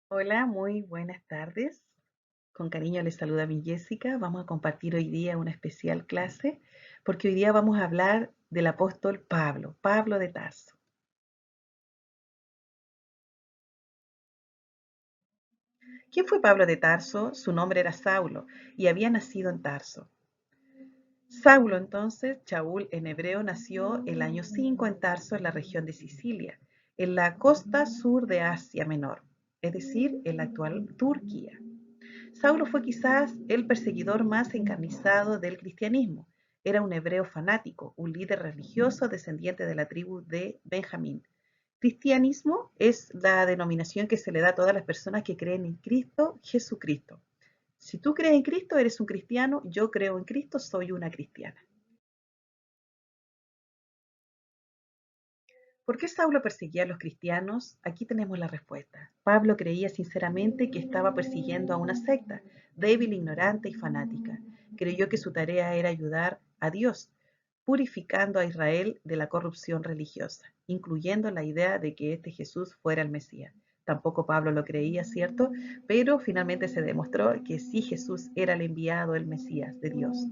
Hola, muy buenas tardes. Con cariño les saluda mi Jessica. Vamos a compartir hoy día una especial clase porque hoy día vamos a hablar del apóstol Pablo, Pablo de Tarso. ¿Quién fue Pablo de Tarso? Su nombre era Saulo y había nacido en Tarso. Saulo entonces, Shaul en hebreo, nació el año 5 en Tarso, en la región de Sicilia, en la costa sur de Asia Menor, es decir, en la actual Turquía. Saulo fue quizás el perseguidor más encarnizado del cristianismo. Era un hebreo fanático, un líder religioso descendiente de la tribu de Benjamín. Cristianismo es la denominación que se le da a todas las personas que creen en Cristo Jesucristo. Si tú crees en Cristo, eres un cristiano. Yo creo en Cristo, soy una cristiana. ¿Por qué Saulo perseguía a los cristianos? Aquí tenemos la respuesta. Pablo creía sinceramente que estaba persiguiendo a una secta, débil, ignorante y fanática. Creyó que su tarea era ayudar a Dios, purificando a Israel de la corrupción religiosa, incluyendo la idea de que este Jesús fuera el Mesías. Tampoco Pablo lo creía, ¿cierto? Pero finalmente se demostró que sí Jesús era el enviado, el Mesías de Dios.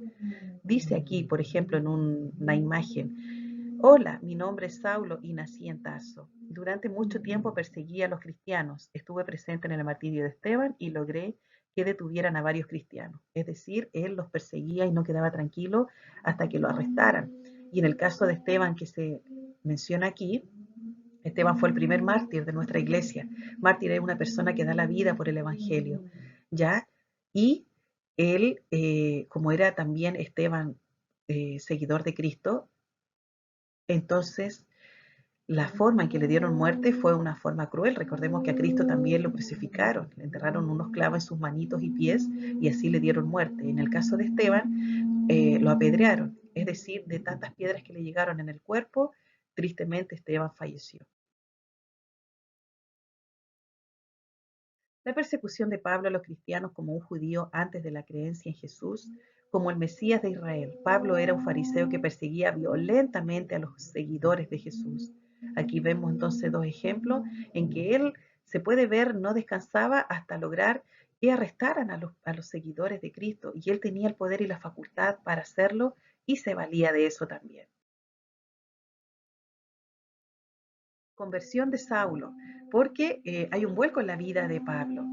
Dice aquí, por ejemplo, en una imagen: hola, mi nombre es Saulo y nací en Tarso. Durante mucho tiempo perseguí a los cristianos. Estuve presente en el martirio de Esteban y logré que detuvieran a varios cristianos. Es decir, él los perseguía y no quedaba tranquilo hasta que lo arrestaran. Y en el caso de Esteban que se menciona aquí, Esteban fue el primer mártir de nuestra iglesia. Mártir es una persona que da la vida por el evangelio, ¿ya? Y él, como era también Esteban seguidor de Cristo, entonces la forma en que le dieron muerte fue una forma cruel. Recordemos que a Cristo también lo crucificaron, le enterraron unos clavos en sus manitos y pies y así le dieron muerte. En el caso de Esteban, lo apedrearon, es decir, de tantas piedras que le llegaron en el cuerpo, tristemente Esteban falleció. La persecución de Pablo a los cristianos como un judío antes de la creencia en Jesús, como el Mesías de Israel. Pablo era un fariseo que perseguía violentamente a los seguidores de Jesús. Aquí vemos entonces dos ejemplos en que él, se puede ver, no descansaba hasta lograr que arrestaran a los seguidores de Cristo, y él tenía el poder y la facultad para hacerlo y se valía de eso también. Conversión de Saulo, porque hay un vuelco en la vida de Pablo.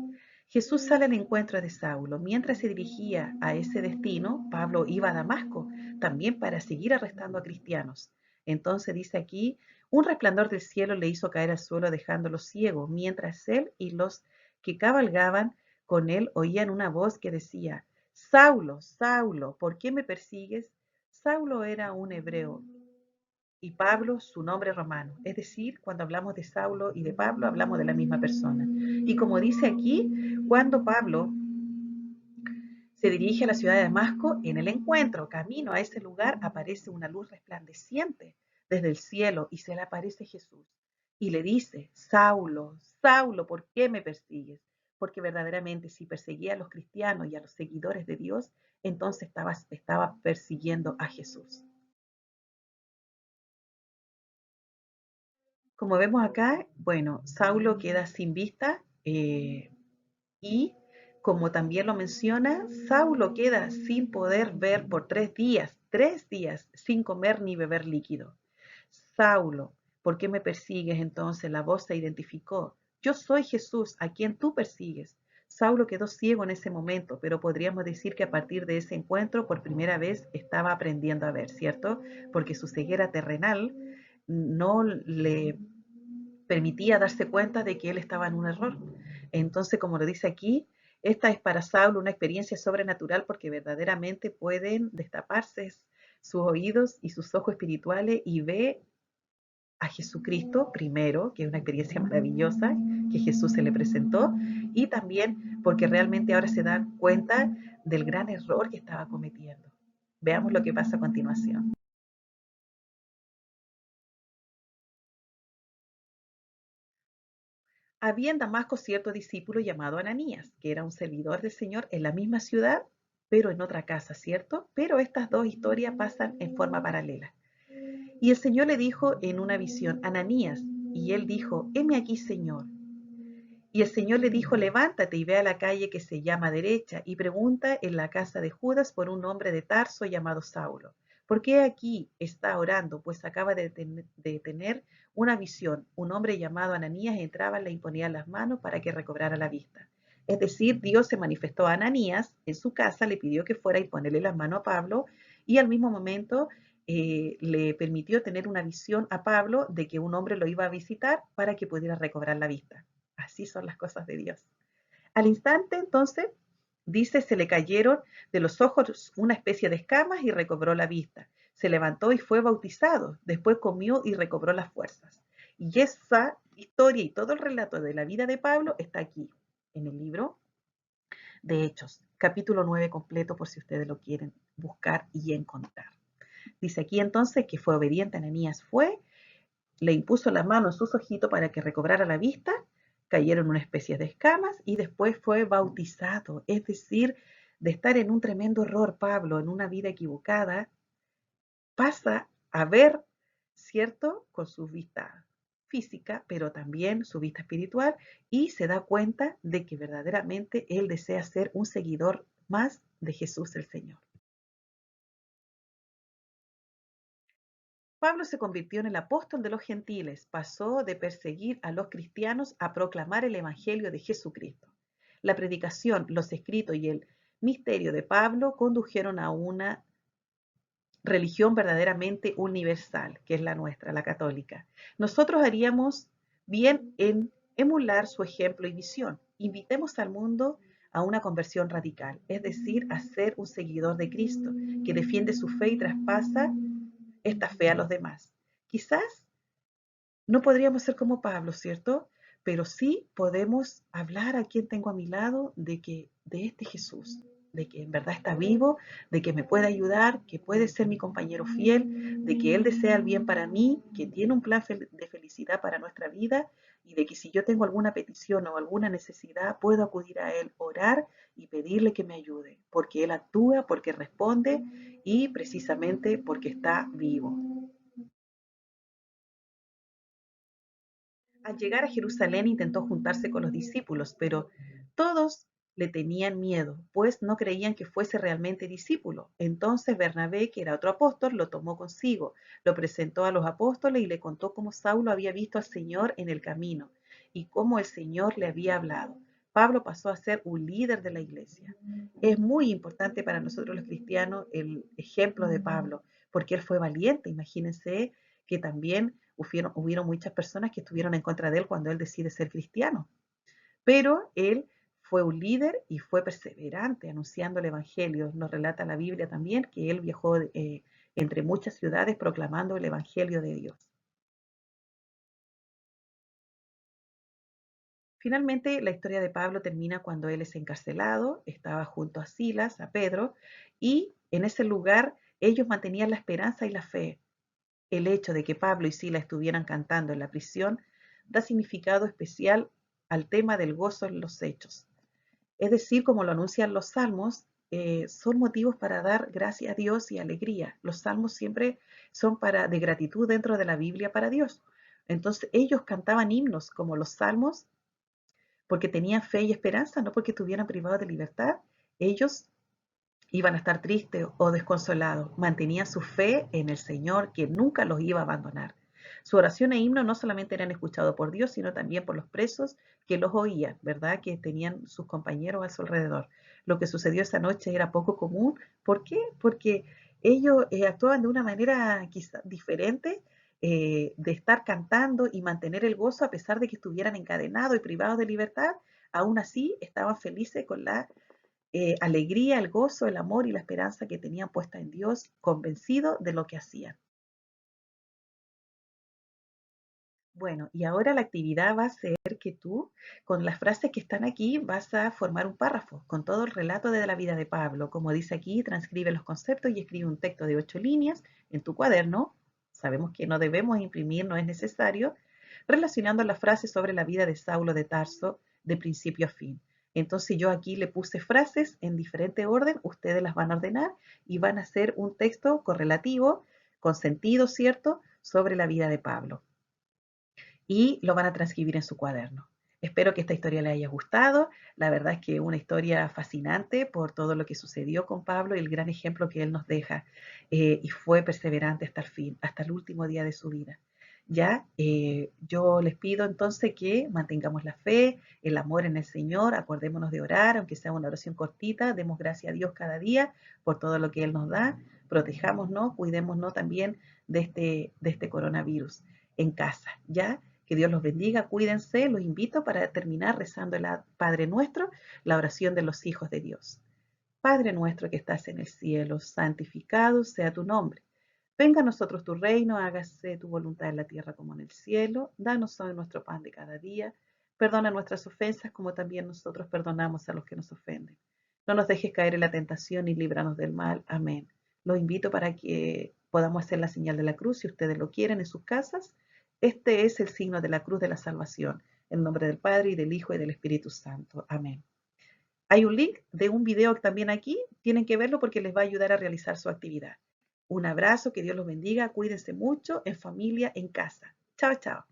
Jesús sale al encuentro de Saulo. Mientras se dirigía a ese destino, Pablo iba a Damasco, también para seguir arrestando a cristianos. Entonces dice aquí: un resplandor del cielo le hizo caer al suelo dejándolo ciego, mientras él y los que cabalgaban con él oían una voz que decía: Saulo, Saulo, ¿por qué me persigues? Saulo era un hebreo y Pablo su nombre romano. Es decir, cuando hablamos de Saulo y de Pablo, hablamos de la misma persona. Y como dice aquí, cuando Pablo se dirige a la ciudad de Damasco, en el encuentro, camino a ese lugar, aparece una luz resplandeciente desde el cielo y se le aparece Jesús. Y le dice: Saulo, Saulo, ¿por qué me persigues? Porque verdaderamente si perseguía a los cristianos y a los seguidores de Dios, entonces estaba persiguiendo a Jesús. Como vemos acá, bueno, Saulo queda sin vista, y como también lo menciona, Saulo queda sin poder ver por 3 días sin comer ni beber líquido. Saulo, ¿por qué me persigues? Entonces la voz se identificó: yo soy Jesús, a quien tú persigues. Saulo quedó ciego en ese momento, pero podríamos decir que a partir de ese encuentro por primera vez estaba aprendiendo a ver, ¿cierto? Porque su ceguera terrenal no le permitía darse cuenta de que él estaba en un error. Entonces, como lo dice aquí, esta es para Saulo una experiencia sobrenatural porque verdaderamente pueden destaparse sus oídos y sus ojos espirituales y ve a Jesucristo primero, que es una experiencia maravillosa, que Jesús se le presentó, y también porque realmente ahora se da cuenta del gran error que estaba cometiendo. Veamos lo que pasa a continuación. Había en Damasco cierto discípulo llamado Ananías, que era un servidor del Señor en la misma ciudad, pero en otra casa, ¿cierto? Pero estas dos historias pasan en forma paralela. Y el Señor le dijo en una visión: Ananías, y él dijo: heme aquí, Señor. Y el Señor le dijo, levántate y ve a la calle que se llama derecha y pregunta en la casa de Judas por un hombre de Tarso llamado Saulo. ¿Por qué aquí está orando? Pues acaba de tener una visión. Un hombre llamado Ananías entraba, le imponía las manos para que recobrara la vista. Es decir, Dios se manifestó a Ananías en su casa, le pidió que fuera y ponerle las manos a Pablo y al mismo momento le permitió tener una visión a Pablo de que un hombre lo iba a visitar para que pudiera recobrar la vista. Así son las cosas de Dios. Al instante, entonces, dice, se le cayeron de los ojos una especie de escamas y recobró la vista. Se levantó y fue bautizado. Después comió y recobró las fuerzas. Y esa historia y todo el relato de la vida de Pablo está aquí, en el libro de Hechos, capítulo 9 completo, por si ustedes lo quieren buscar y encontrar. Dice aquí entonces que fue obediente, Ananías fue, le impuso la mano en sus ojitos para que recobrara la vista, cayeron una especie de escamas y después fue bautizado. Es decir, de estar en un tremendo error, Pablo, en una vida equivocada, pasa a ver, ¿cierto?, con su vista física, pero también su vista espiritual, y se da cuenta de que verdaderamente él desea ser un seguidor más de Jesús el Señor. Pablo se convirtió en el apóstol de los gentiles, pasó de perseguir a los cristianos a proclamar el Evangelio de Jesucristo. La predicación, los escritos y el misterio de Pablo condujeron a una religión verdaderamente universal, que es la nuestra, la católica. Nosotros haríamos bien en emular su ejemplo y visión. Invitemos al mundo a una conversión radical, es decir, a ser un seguidor de Cristo, que defiende su fe y traspasa esta fe a los demás. Quizás no podríamos ser como Pablo, ¿cierto? Pero sí podemos hablar a quien tengo a mi lado de este Jesús, de que en verdad está vivo, de que me puede ayudar, que puede ser mi compañero fiel, de que Él desea el bien para mí, que tiene un plan de felicidad para nuestra vida y de que si yo tengo alguna petición o alguna necesidad, puedo acudir a Él, orar y pedirle que me ayude, porque Él actúa, porque responde y precisamente porque está vivo. Al llegar a Jerusalén intentó juntarse con los discípulos, pero todos le tenían miedo, pues no creían que fuese realmente discípulo. Entonces Bernabé, que era otro apóstol, lo tomó consigo, lo presentó a los apóstoles y le contó cómo Saulo había visto al Señor en el camino y cómo el Señor le había hablado. Pablo pasó a ser un líder de la iglesia. Es muy importante para nosotros los cristianos el ejemplo de Pablo, porque él fue valiente. Imagínense que también hubieron muchas personas que estuvieron en contra de él cuando él decide ser cristiano. Pero él fue un líder y fue perseverante anunciando el Evangelio. Nos relata la Biblia también que él viajó entre muchas ciudades proclamando el Evangelio de Dios. Finalmente, la historia de Pablo termina cuando él es encarcelado, estaba junto a Silas, a Pedro, y en ese lugar ellos mantenían la esperanza y la fe. El hecho de que Pablo y Sila estuvieran cantando en la prisión da significado especial al tema del gozo en los hechos. Es decir, como lo anuncian los salmos, son motivos para dar gracias a Dios y alegría. Los salmos siempre son de gratitud dentro de la Biblia para Dios. Entonces ellos cantaban himnos como los salmos porque tenían fe y esperanza, no porque estuvieran privados de libertad. Ellos iban a estar tristes o desconsolados, mantenían su fe en el Señor que nunca los iba a abandonar. Su oración e himno no solamente eran escuchados por Dios, sino también por los presos que los oían, ¿verdad? Que tenían sus compañeros a su alrededor. Lo que sucedió esa noche era poco común. ¿Por qué? Porque ellos actuaban de una manera quizá diferente, de estar cantando y mantener el gozo a pesar de que estuvieran encadenados y privados de libertad. Aún así estaban felices con la alegría, el gozo, el amor y la esperanza que tenían puesta en Dios, convencidos de lo que hacían. Bueno, y ahora la actividad va a ser que tú, con las frases que están aquí, vas a formar un párrafo con todo el relato de la vida de Pablo. Como dice aquí, transcribe los conceptos y escribe un texto de 8 líneas en tu cuaderno. Sabemos que no debemos imprimir, no es necesario, relacionando las frases sobre la vida de Saulo de Tarso de principio a fin. Entonces yo aquí le puse frases en diferente orden, ustedes las van a ordenar y van a hacer un texto correlativo, con sentido, ¿cierto?, sobre la vida de Pablo y lo van a transcribir en su cuaderno. Espero que esta historia les haya gustado. La verdad es que una historia fascinante por todo lo que sucedió con Pablo y el gran ejemplo que él nos deja. Y fue perseverante hasta el fin, hasta el último día de su vida. Ya, yo les pido entonces que mantengamos la fe, el amor en el Señor, acordémonos de orar, aunque sea una oración cortita, demos gracias a Dios cada día por todo lo que Él nos da, protejámonos, cuidémonos también de este coronavirus en casa, ¿ya? Que Dios los bendiga, cuídense, los invito para terminar rezando el Padre Nuestro, la oración de los hijos de Dios. Padre nuestro que estás en el cielo, santificado sea tu nombre. Venga a nosotros tu reino, hágase tu voluntad en la tierra como en el cielo. Danos hoy nuestro pan de cada día. Perdona nuestras ofensas como también nosotros perdonamos a los que nos ofenden. No nos dejes caer en la tentación y líbranos del mal. Amén. Los invito para que podamos hacer la señal de la cruz si ustedes lo quieren en sus casas. Este es el signo de la cruz de la salvación. En nombre del Padre y del Hijo y del Espíritu Santo. Amén. Hay un link de un video también aquí, tienen que verlo porque les va a ayudar a realizar su actividad. Un abrazo, que Dios los bendiga, cuídense mucho, en familia, en casa. Chao, chao.